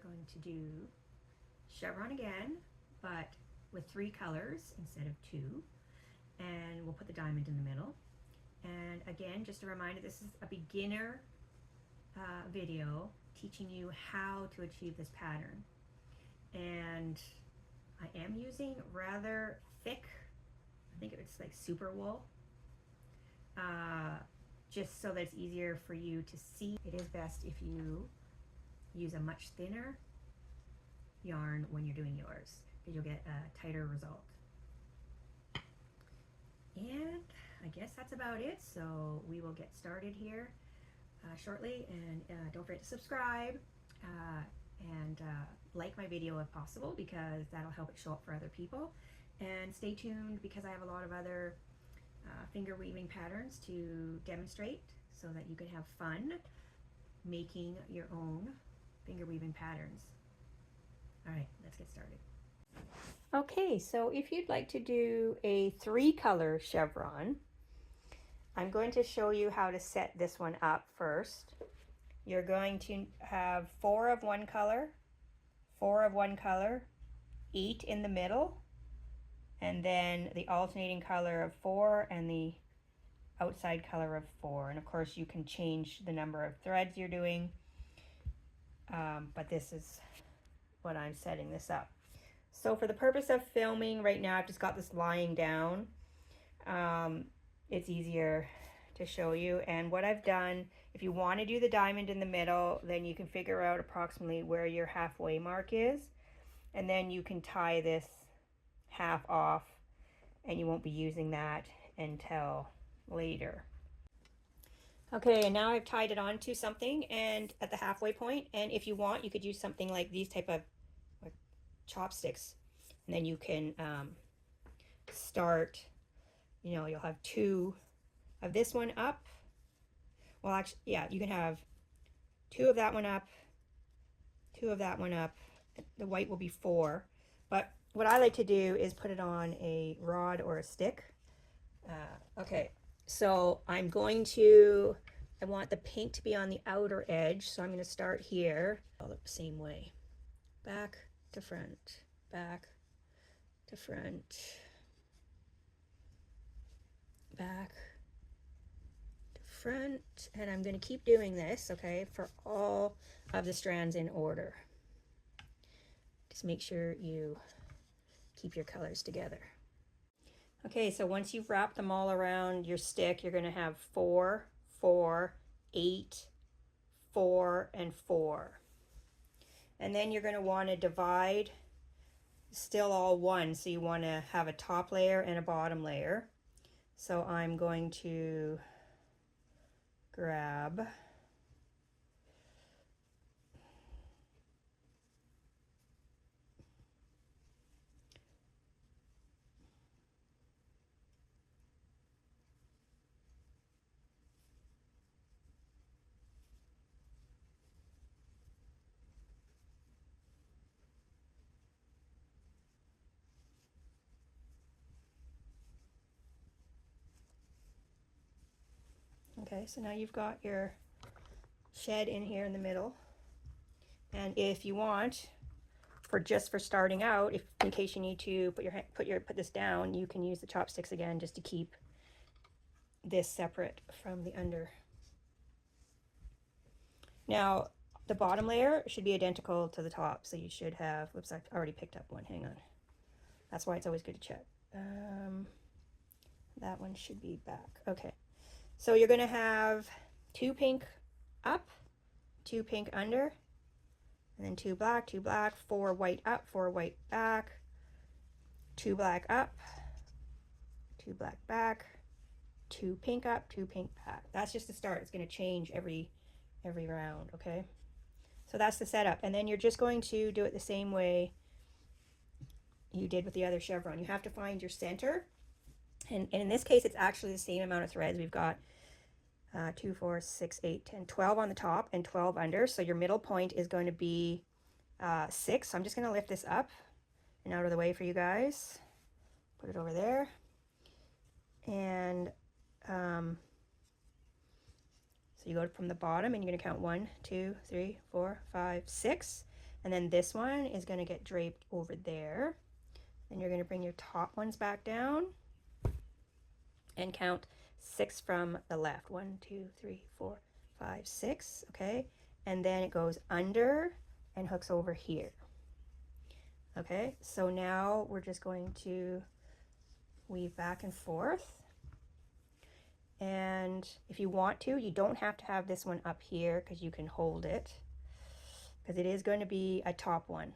going to do chevron again, but with 3 colors instead of 2, and we'll put the diamond in the middle. And again, just a reminder, this is a beginner video teaching you how to achieve this pattern. And I am using rather thick, I think it's like super wool, just so that it's easier for you to see. It is best if you use a much thinner yarn when you're doing yours, because you'll get a tighter result. And I guess that's about it, so we will get started here shortly. And don't forget to subscribe and like my video if possible, because that'll help it show up for other people. And stay tuned, because I have a lot of other finger weaving patterns to demonstrate, so that you can have fun making your own finger weaving patterns. All right, let's get started. Okay, so if you'd like to do a 3-color chevron, I'm going to show you how to set this one up first. You're going to have 4 of one color, 4 of one color, 8 in the middle, and then the alternating color of 4 and the outside color of 4. And of course you can change the number of threads you're doing, but this is what I'm setting this up. So for the purpose of filming right now, I've just got this lying down. It's easier to show you. And what I've done, if you want to do the diamond in the middle, then you can figure out approximately where your halfway mark is, and then you can tie this half off, and you won't be using that until later. Okay, and now I've tied it onto something and at the halfway point, and if you want, you could use something like these type of chopsticks, and then you can start, you know, you'll have 2 of this one up. Well, actually, yeah, you can have 2 of that one up, 2 of that one up. The white will be 4, but what I like to do is put it on a rod or a stick. Okay, so I want the pink to be on the outer edge, so I'm going to start here. All the same way, back to front, back to front, back to front, and I'm going to keep doing this, okay, for all of the strands in order. Just make sure you keep your colors together. Okay, so once you've wrapped them all around your stick, you're going to have 4, 4, 8, 4, and 4. And then you're going to want to divide, still all one, so you want to have a top layer and a bottom layer. So I'm going to grab okay, so now you've got your shed in here in the middle. And if you want, just for starting out, if in case you need to put this down, you can use the chopsticks again just to keep this separate from the under. Now the bottom layer should be identical to the top, so you should have, whoops, I already picked up one, hang on. That's why it's always good to check. That one should be back. Okay, so you're going to have 2 pink up, 2 pink under, and then 2 black, 4 white up, 4 white back, 2 black up, 2 black back, 2 pink up, 2 pink back. That's just the start. It's going to change every round, okay? So that's the setup, and then you're just going to do it the same way you did with the other chevron. You have to find your center, and in this case it's actually the same amount of threads. We've got 2, 4, 6, 8, 10, 12 on the top and 12 under, so your middle point is going to be 6. So I'm just going to lift this up and out of the way for you guys, put it over there, and so you go from the bottom and you're going to count 1, 2, 3, 4, 5, 6. And then this one is going to get draped over there. Then you're going to bring your top ones back down and count 6 from the left. 1, 2, 3, 4, 5, 6. Okay. And then it goes under and hooks over here. Okay. So now we're just going to weave back and forth. And if you want to, you don't have to have this one up here because you can hold it, because it is going to be a top one.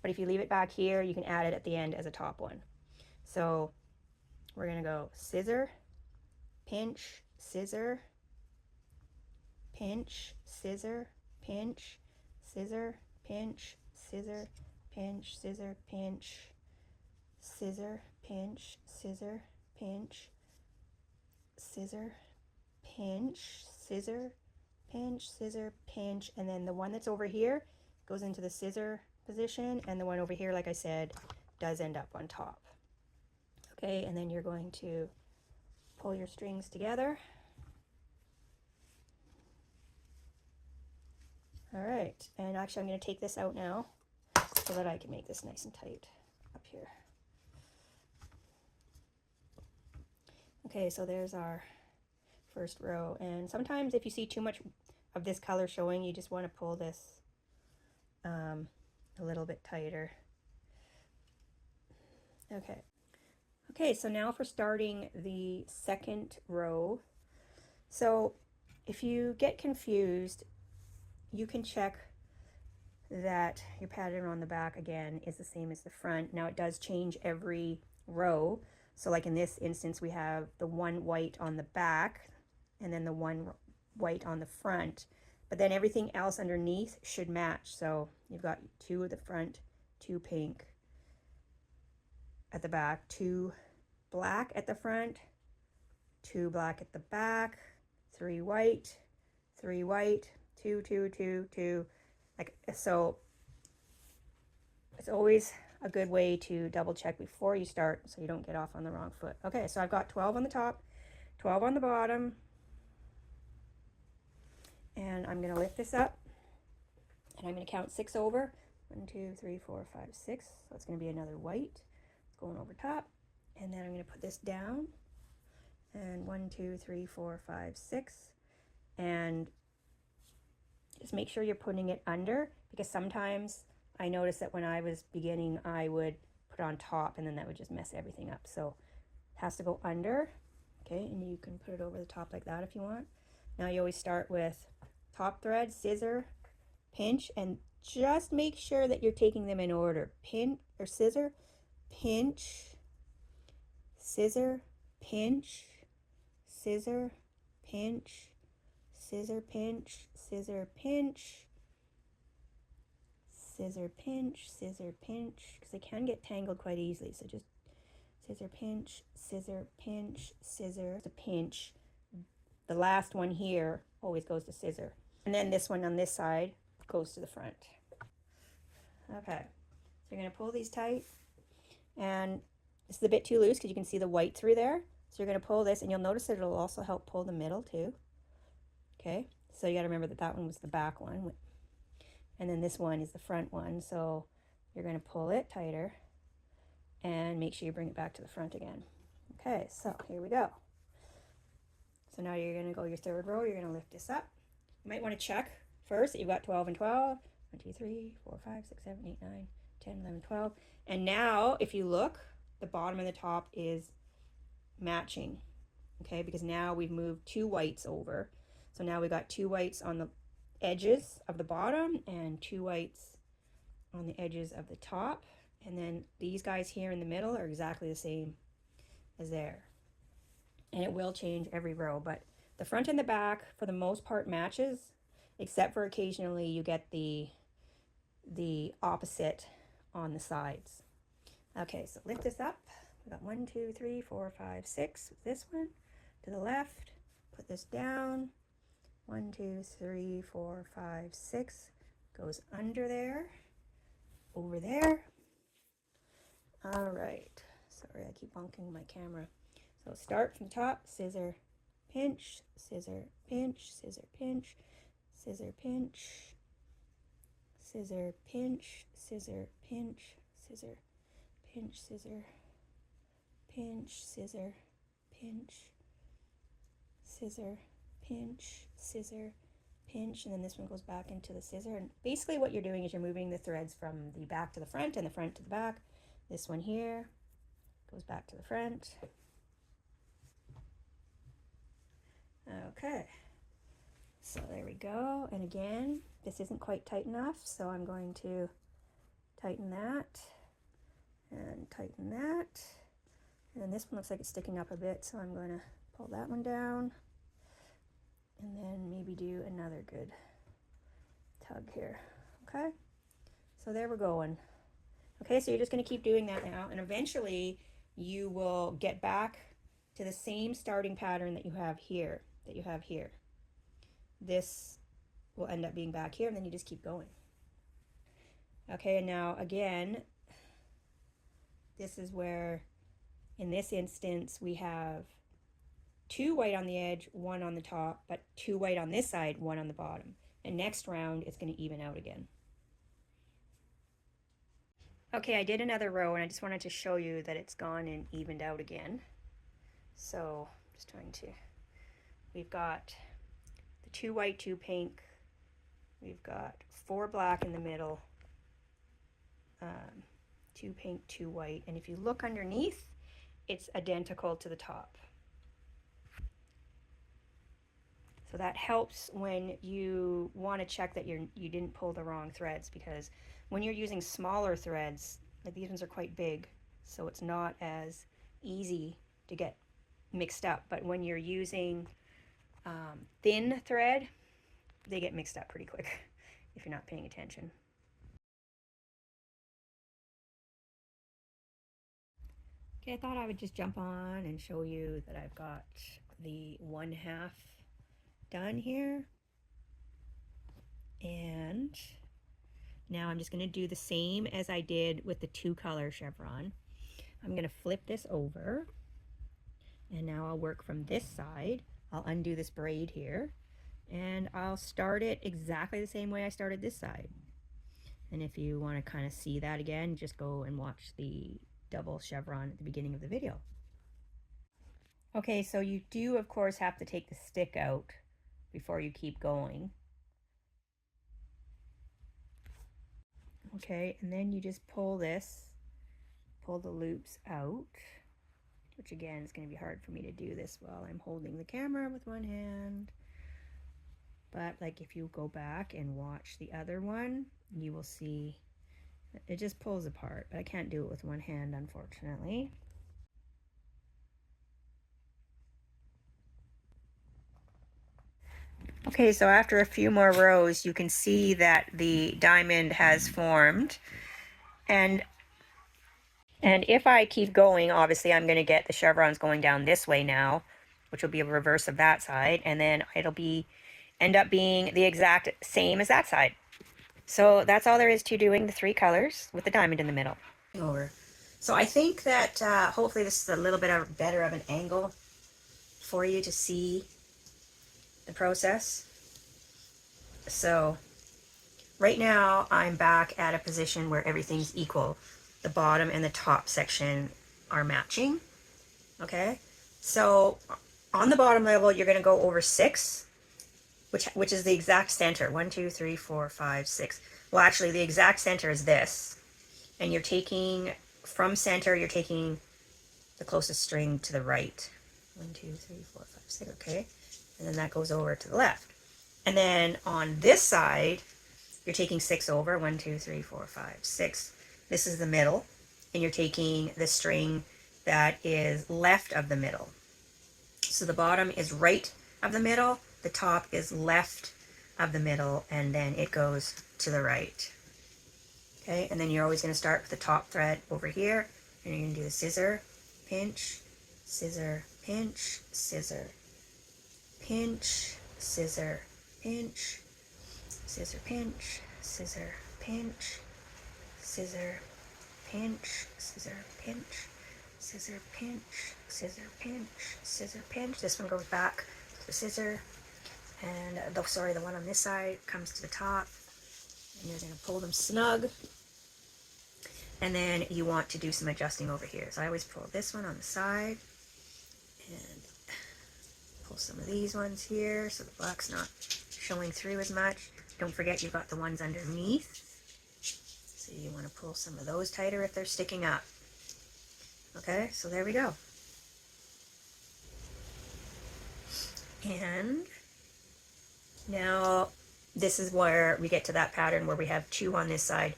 But if you leave it back here, you can add it at the end as a top one. So we're going to go scissor, pinch, scissor, pinch, scissor, pinch, scissor, pinch, scissor, pinch, scissor, pinch, scissor, pinch, scissor, pinch, scissor, pinch, scissor, pinch, scissor, pinch, and then the one that's over here goes into the scissor position, and the one over here, like I said, does end up on top. Okay, and then you're going to pull your strings together. All right, and actually I'm going to take this out now so that I can make this nice and tight up here. Okay, so there's our first row, and sometimes if you see too much of this color showing, you just want to pull this a little bit tighter. Okay, so now for starting the second row. So if you get confused, you can check that your pattern on the back again is the same as the front. Now it does change every row. So like in this instance, we have the one white on the back and then the one white on the front, but then everything else underneath should match. So you've got 2 at the front, 2 pink at the back, 2 black at the front, 2 black at the back, 3 white, 3 white, 2, 2, 2, 2. Like so, it's always a good way to double check before you start so you don't get off on the wrong foot. Okay, so I've got 12 on the top, 12 on the bottom, and I'm going to lift this up and I'm going to count 6 over. 1, 2, 3, 4, 5, 6. So it's going to be another white going over top, and then I'm going to put this down, and 1, 2, 3, 4, 5, 6, and just make sure you're putting it under, because sometimes I noticed that when I was beginning, I would put on top and then that would just mess everything up. So it has to go under. Okay, and you can put it over the top like that if you want. Now you always start with top thread, scissor, pinch, and just make sure that you're taking them in order. Pin or scissor, pinch, scissor, pinch, scissor, pinch, scissor, pinch, scissor, pinch, scissor, pinch, scissor, pinch, because they can get tangled quite easily. So just scissor, pinch, scissor, pinch, scissor, to pinch. The last one here always goes to scissor, and then this one on this side goes to the front. Okay, so you're going to pull these tight, and this is a bit too loose because you can see the white through there. So you're going to pull this, and you'll notice that it'll also help pull the middle too. Okay, so you got to remember that that one was the back one, and then this one is the front one. So you're going to pull it tighter and make sure you bring it back to the front again. Okay, so here we go. So now you're going to go your third row. You're going to lift this up. You might want to check first that you've got 12 and 12. 1, 2, 3, 4, 5, 6, 7, 8, 9, 10, 11, 12. And now if you look, the bottom and the top is matching. Okay, because now we've moved 2 whites over. So now we've got 2 whites on the edges of the bottom and 2 whites on the edges of the top. And then these guys here in the middle are exactly the same as there. And it will change every row, but the front and the back for the most part matches, except for occasionally you get the opposite on the sides. Okay, so lift this up. We got 1, 2, 3, 4, 5, 6. This one to the left. Put this down. 1, 2, 3, 4, 5, 6. Goes under there. Over there. All right. Sorry, I keep bonking my camera. So start from the top. Scissor, pinch, scissor, pinch, scissor, pinch, scissor, pinch, scissor, pinch, scissor, pinch, scissor, pinch, scissor, pinch, scissor, pinch, scissor, pinch, scissor, pinch, and then this one goes back into the scissor. And basically what you're doing is you're moving the threads from the back to the front and the front to the back. This one here goes back to the front. Okay, so there we go. And again, this isn't quite tight enough, so I'm going to tighten that and tighten that. And this one looks like it's sticking up a bit, so I'm going to pull that one down and then maybe do another good tug here. Okay, so there we're going. Okay, so you're just going to keep doing that now, and eventually you will get back to the same starting pattern that you have here, This will end up being back here, and then you just keep going. Okay, and now again, this is where, in this instance, we have 2 white on the edge, 1 on the top, but 2 white on this side, 1 on the bottom. And next round, it's going to even out again. Okay, I did another row, and I just wanted to show you that it's gone and evened out again. So, just trying to, we've got the 2 white, 2 pink, we've got 4 black in the middle, 2 pink, 2 white, and if you look underneath, it's identical to the top. So that helps when you want to check that you didn't pull the wrong threads, because when you're using smaller threads, like these ones are quite big, so it's not as easy to get mixed up. But when you're using thin thread, they get mixed up pretty quick if you're not paying attention. Okay, I thought I would just jump on and show you that I've got the 1/2 done here. And now I'm just going to do the same as I did with the 2-color chevron. I'm going to flip this over, and now I'll work from this side. I'll undo this braid here, and I'll start it exactly the same way I started this side. And if you want to kind of see that again, just go and watch the double chevron at the beginning of the video. Okay, so you do of course have to take the stick out before you keep going. Okay, and then you just pull the loops out, which again is going to be hard for me to do this while I'm holding the camera with one hand. But like if you go back and watch the other one, you will see it just pulls apart, but I can't do it with one hand, unfortunately. Okay, so after a few more rows, you can see that the diamond has formed. And if I keep going, obviously I'm going to get the chevrons going down this way now, which will be a reverse of that side, and then it'll end up being the exact same as that side. So that's all there is to doing the 3 colors with the diamond in the middle. So I think that hopefully this is a little bit better of an angle for you to see the process. So right now I'm back at a position where everything's equal. The bottom and the top section are matching. Okay, so on the bottom level you're going to go over 6, which is the exact center. 1, 2, 3, 4, 5, 6. Well, actually the exact center is this, and you're taking from center, you're taking the closest string to the right. 1, 2, 3, 4, 5, 6. Okay, and then that goes over to the left. And then on this side, you're taking 6 over. 1, 2, 3, 4, 5, 6. This is the middle, and you're taking the string that is left of the middle. So the bottom is right of the middle, the top is left of the middle, and then it goes to the right. Okay, and then you're always going to start with the top thread over here, and you're going to do the scissor, pinch, scissor, pinch, scissor, pinch, scissor, pinch, scissor, pinch, scissor, pinch, scissor, pinch, scissor, pinch, scissor, pinch, scissor, pinch, scissor, pinch. This one goes back to the scissor, and the one on this side comes to the top, And you're going to pull them snug. And then you want to do some adjusting over here. So I always pull this one on the side and pull some of these ones here so the black's not showing through as much. Don't forget you've got the ones underneath. So you want to pull some of those tighter if they're sticking up. Okay, so there we go. And now this is where we get to that pattern where we have 2 on this side,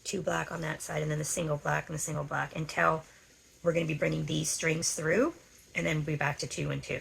2 black on that side, and then the single black and the single black until we're going to be bringing these strings through, and then we'll be back to 2 and 2.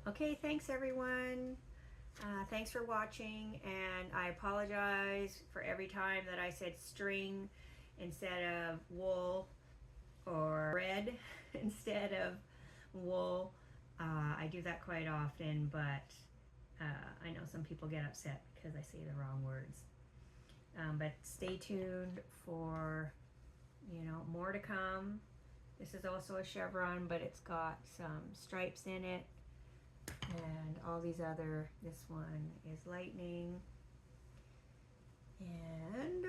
Okay, thanks everyone. Thanks for watching, and I apologize for every time that I said string instead of wool or red instead of wool. I do that quite often, but I know some people get upset because I say the wrong words. But stay tuned for, more to come. This is also a chevron, but it's got some stripes in it. And all these other, this one is lightning. And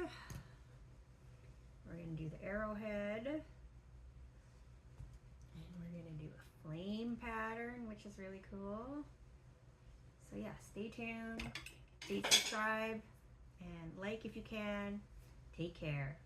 we're going to do the arrowhead. And we're going to do a flame pattern, which is really cool. So yeah, stay tuned, please subscribe, and like if you can. Take care.